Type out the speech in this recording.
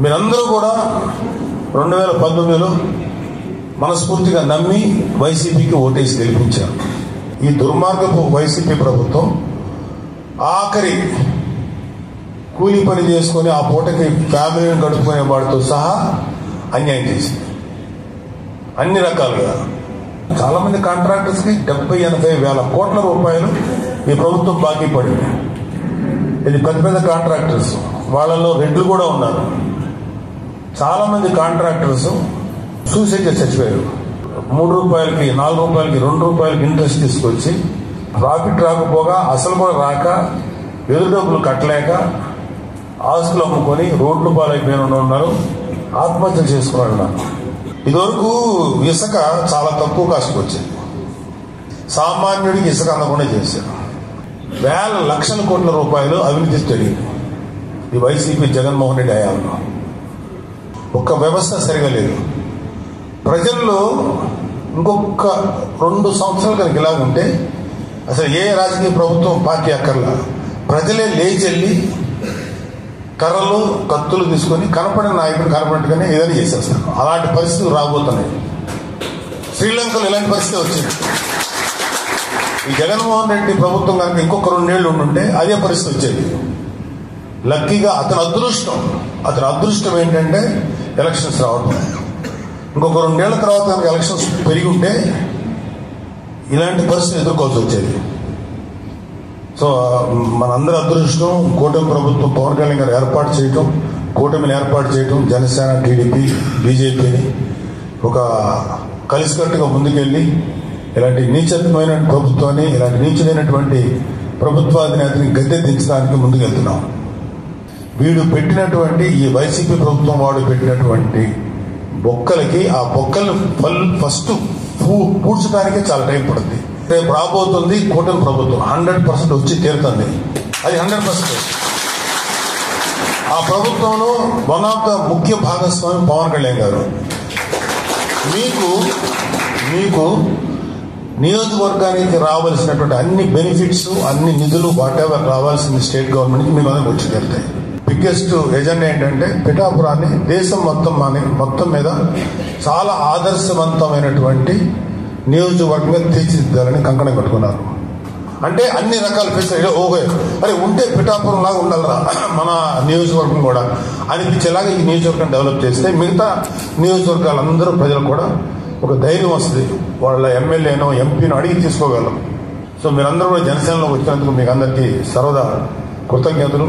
మీరందరూ కూడా 2019లో మనస్ఫూర్తిగా నమ్మి వైసీపీకి ఓటేసి గెలిపించారు. ఈ దుర్మార్గపు వైసీపీ ప్రభుత్వం ఆఖరి కూలీ పని చేసుకొని ఆ పూటకి ఫ్యామిలీని గడుపుకునే వాడితో సహా అన్యాయం చేసింది. అన్ని రకాలుగా చాలా మంది కాంట్రాక్టర్స్కి 70-80 వేల కోట్ల రూపాయలు ఈ ప్రభుత్వం బాకీ పడింది. ఇది పెద్ద పెద్ద కాంట్రాక్టర్స్, వాళ్ళలో రెడ్లు కూడా ఉన్నారు. చాలా మంది కాంట్రాక్టర్స్ సూసైడ్ చేసి చచ్చిపోయారు. 3 రూపాయలకి 4 రూపాయలకి 2 రూపాయలకి ఇంట్రెస్ట్ తీసుకొచ్చి ప్రాఫిట్ రాకపోగా అసలు కూడా రాక ఎదురు డబ్బులు కట్టలేక ఆస్తులు అమ్ముకొని రోడ్లు పాలైపోయిన ఉన్నారు, ఆత్మహత్యలు చేసుకున్నారు. ఇదివరకు ఇసుక చాలా తక్కువ కాస్ట్ వచ్చింది. సామాన్యుడికి ఇసుక అందకుండా చేశారు. వేల లక్షల కోట్ల రూపాయలు అవినీతి జరిగింది ఈ వైసీపీ జగన్మోహన్ రెడ్డి హయాంలో. ఒక్క వ్యవస్థ సరిగా లేదు. ప్రజల్లో ఇంకొక 2 సంవత్సరాలు కనుక ఇలా ఉంటే అసలు ఏ రాజకీయ ప్రభుత్వం పార్టీ అక్కర్లా, ప్రజలే లేచెల్లి కర్రలు కత్తులు తీసుకొని కనపడిన నాయకుడు కనపడినట్టుగానే ఏదైనా చేసేస్తారు. అలాంటి పరిస్థితులు రాబోతున్నాయి. శ్రీలంకలో ఇలాంటి పరిస్థితి వచ్చింది. ఈ జగన్మోహన్ రెడ్డి ప్రభుత్వం కనుక ఇంకొక 2 ఏళ్ళు ఉండుంటే అదే పరిస్థితి వచ్చేది. లక్కీగా అతని అదృష్టం ఏంటంటే ఎలక్షన్స్ రావడం. ఇంకొక 2 ఏళ్ల తర్వాత కనుక ఎలక్షన్స్ పెరిగి ఉంటే ఇలాంటి పరిస్థితి ఎదుర్కోవాల్సి వచ్చేది. సో మనందరి అదృష్టం కూటమి ప్రభుత్వం పవన్ కళ్యాణ్ గారు కూటమిని ఏర్పాటు చేయడం, జనసేన, టీడీపీ, బీజేపీని ఒక కలిసికట్టుగా ముందుకెళ్ళి ఇలాంటి నీచమైన ప్రభుత్వాన్ని, ఇలాంటి నీచమైనటువంటి ప్రభుత్వాధినేతని గద్దె దించడానికి ముందుకెళ్తున్నాం. వీడు పెట్టినటువంటి ఈ వైసీపీ ప్రభుత్వం వాడు పెట్టినటువంటి బొక్కలకి ఆ బొక్కలను ఫస్ట్ పూడ్చడానికే చాలా టైం పడుతుంది. రేపు రాబోతుంది కూటమి ప్రభుత్వం 100% వచ్చి తీరుతుంది. అది 100%. ఆ ప్రభుత్వంలో వన్ ఆఫ్ ద ముఖ్య భాగస్వామి పవన్ కళ్యాణ్ గారు. మీకు నియోజకవర్గానికి రావాల్సినటువంటి అన్ని బెనిఫిట్స్, అన్ని నిధులు వాటెవర్ రావాల్సిన స్టేట్ గవర్నమెంట్కి మీ అందరికి వచ్చి తీరుతాయి. బిగ్గెస్ట్ ఎజెండా ఏంటంటే పిఠాపురాన్ని దేశం మొత్తం మీద చాలా ఆదర్శవంతమైనటువంటి నియోజకవర్గంగా తీర్చిదిద్దాలని కంకణం కట్టుకున్నారు. అంటే అన్ని రకాల ఫెసిలిటీ అరే ఉంటే పిఠాపురం లాగా ఉండాలరా మన నియోజకవర్గం కూడా అనిపించేలాగా ఈ నియోజకవర్గం డెవలప్ చేస్తే మిగతా నియోజకవర్గాలందరూ ప్రజలు కూడా ఒక ధైర్యం వస్తుంది. వాళ్ళ ఎమ్మెల్యేనో ఎంపీనో అడిగి తీసుకోగలం. సో మీరందరూ కూడా జనసేనలోకి వచ్చినందుకు మీకు అందరికీ సర్వదా కృతజ్ఞతలు.